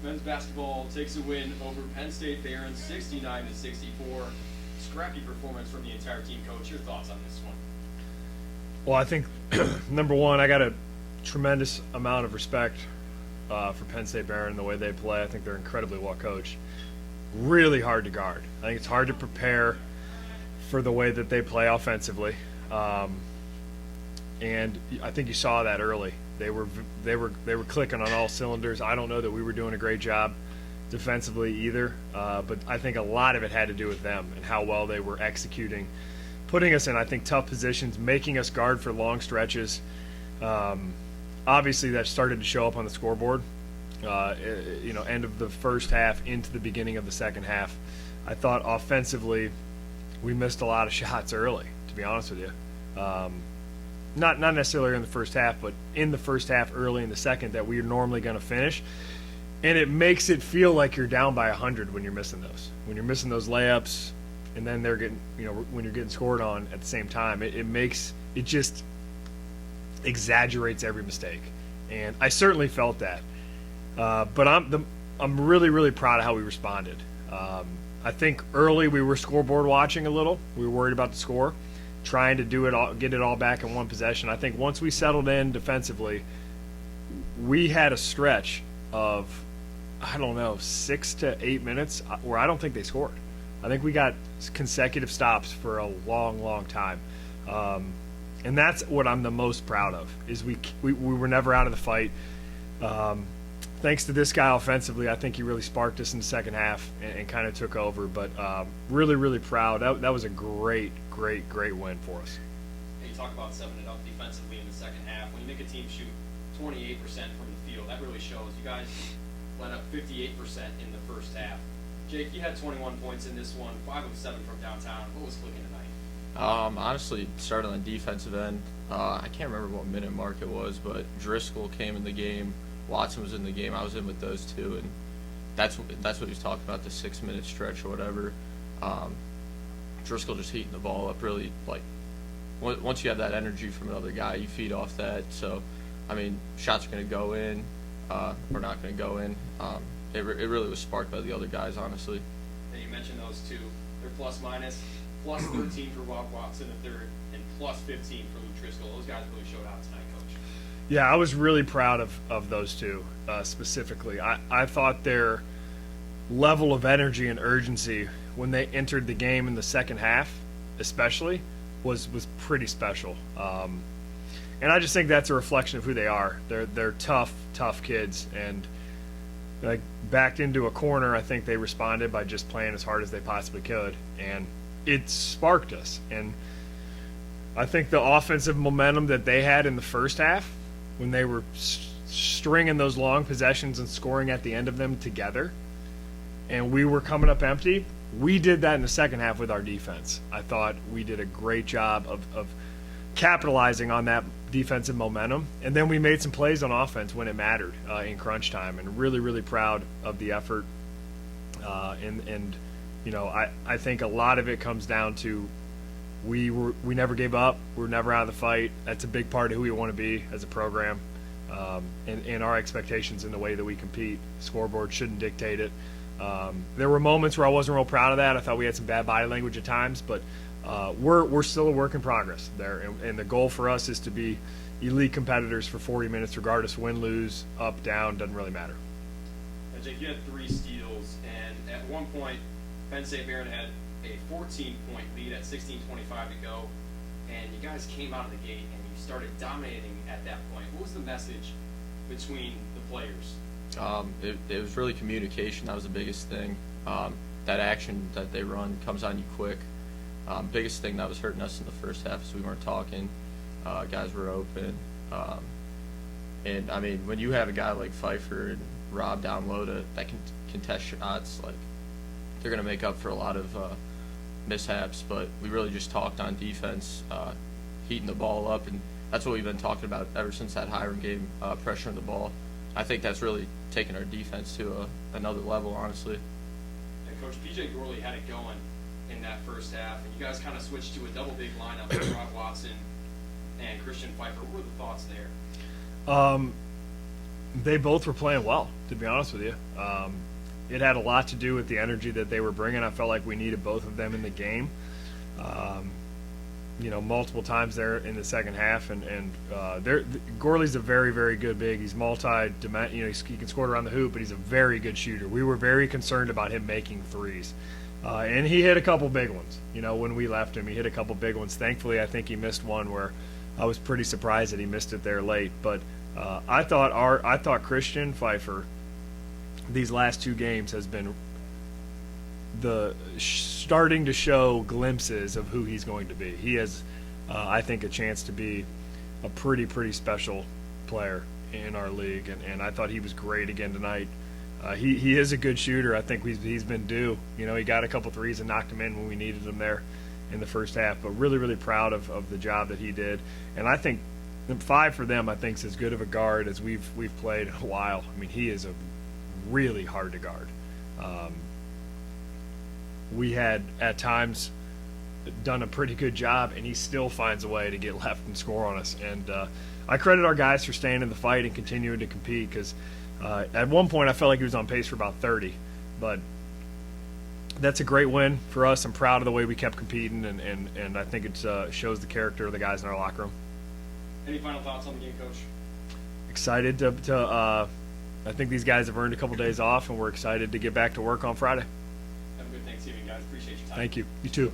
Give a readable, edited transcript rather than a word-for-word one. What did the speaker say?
men's basketball takes a win over Penn State Behrend 69-64. Scrappy performance from the entire team. Coach, your thoughts on this one? Well, I think, number one, I got a tremendous amount of respect for Penn State Behrend and the way they play. I think they're incredibly well coached. Really hard to guard. I think it's hard to prepare for the way that they play offensively. And I think you saw that early. They were clicking on all cylinders. I don't know that we were doing a great job defensively either, but I think a lot of it had to do with them and how well they were executing, putting us in, I think, tough positions, making us guard for long stretches. Obviously, that started to show up on the scoreboard. End of the first half into the beginning of the second half. I thought offensively, we missed a lot of shots early, to be honest with you. Not necessarily in the first half, but in the first half, early in the second, that we're normally going to finish. And it makes it feel like you're down by 100 when you're missing those. When you're missing those layups, and then they're getting, when you're getting scored on at the same time, it just exaggerates every mistake. And I certainly felt that. But I'm really, really proud of how we responded. I think early we were scoreboard watching a little. We were worried about the score, trying to get it all back in one possession. I think once we settled in defensively, we had a stretch of, 6 to 8 minutes where I don't think they scored. I think we got consecutive stops for a long, long time. And that's what I'm the most proud of, is we were never out of the fight. Thanks to this guy offensively, I think he really sparked us in the second half and kind of took over. But really, really proud. That was a great win for us. And you talk about 7-it up defensively in the second half. When you make a team shoot 28% from the field, that really shows. You guys went up 58% in the first half. Jake, you had 21 points in this one, 5 of 7 from downtown. What was clicking tonight? Honestly, started on the defensive end. I can't remember what minute mark it was, but Driscoll came in the game. Watson was in the game. I was in with those two, and that's what he was talking about, the 6-minute stretch or whatever. Driscoll just heating the ball up, really, like, once you have that energy from another guy, you feed off that. So, I mean, shots are going to go in or not going to go in. It really was sparked by the other guys, honestly. And you mentioned those two. They're plus-13 for Watson at third, and plus 15 for Luke Driscoll. Those guys really showed out tonight, Coach. Yeah, I was really proud of those two specifically. I thought their level of energy and urgency when they entered the game in the second half, especially, was pretty special. And I just think that's a reflection of who they are. They're tough kids, and like backed into a corner, I think they responded by just playing as hard as they possibly could, and it sparked us. And I think the offensive momentum that they had in the first half, when they were stringing those long possessions and scoring at the end of them together, and we were coming up empty, we did that in the second half with our defense. I thought we did a great job of capitalizing on that defensive momentum, and then we made some plays on offense when it mattered in crunch time, and really, really proud of the effort. I think a lot of it comes down to we never gave up. We're never out of the fight. That's a big part of who we want to be as a program, and our expectations in the way that we compete. Scoreboard shouldn't dictate it. There were moments where I wasn't real proud of that. I thought we had some bad body language at times, but we're still a work in progress there. And the goal for us is to be elite competitors for 40 minutes, regardless win, lose, up, down, doesn't really matter. And Jake, you had 3 steals, and at one point, Penn St. Behrend had a 14-point lead at 16:25 to go, and you guys came out of the gate and you started dominating at that point. What was the message between the players? It was really communication. That was the biggest thing. That action that they run comes on you quick. Biggest thing that was hurting us in the first half is we weren't talking. Guys were open. And, I mean, when you have a guy like Pfeiffer and Rob down low that can contest shots, like, they're going to make up for a lot of mishaps. But we really just talked on defense, heating the ball up, and that's what we've been talking about ever since that Hiram game, pressuring the ball. I think that's really taken our defense to another level, honestly. And Coach, P.J. Gorley had it going in that first half, and you guys kind of switched to a double big lineup with Rob Watson and Christian Pfeiffer. What were the thoughts there? They both were playing well, to be honest with you. It had a lot to do with the energy that they were bringing. I felt like we needed both of them in the game. Multiple times there in the second half, and Gorley's a very, very good big. He's he can score around the hoop, but he's a very good shooter. We were very concerned about him making threes, and he hit a couple big ones. When we left him, he hit a couple big ones. Thankfully, I think he missed one where I was pretty surprised that he missed it there late. But I thought Christian Pfeiffer these last two games has been starting to show glimpses of who he's going to be. He has, I think, a chance to be a pretty special player in our league, and I thought he was great again tonight. He is a good shooter. I think he's been due. He got a couple threes and knocked them in when we needed them there in the first half, but really proud of the job that he did. And I think 5 for them, I think, is as good of a guard as we've played in a while. I mean, he is a really hard to guard. We had at times done a pretty good job, and he still finds a way to get left and score on us. And I credit our guys for staying in the fight and continuing to compete, because at one point I felt like he was on pace for about 30. But that's a great win for us. I'm proud of the way we kept competing, and I think it shows the character of the guys in our locker room. Any final thoughts on the game, Coach? Excited to I think these guys have earned a couple days off, and we're excited to get back to work on Friday. Have a good Thanksgiving, guys. Appreciate your time. Thank you. You too.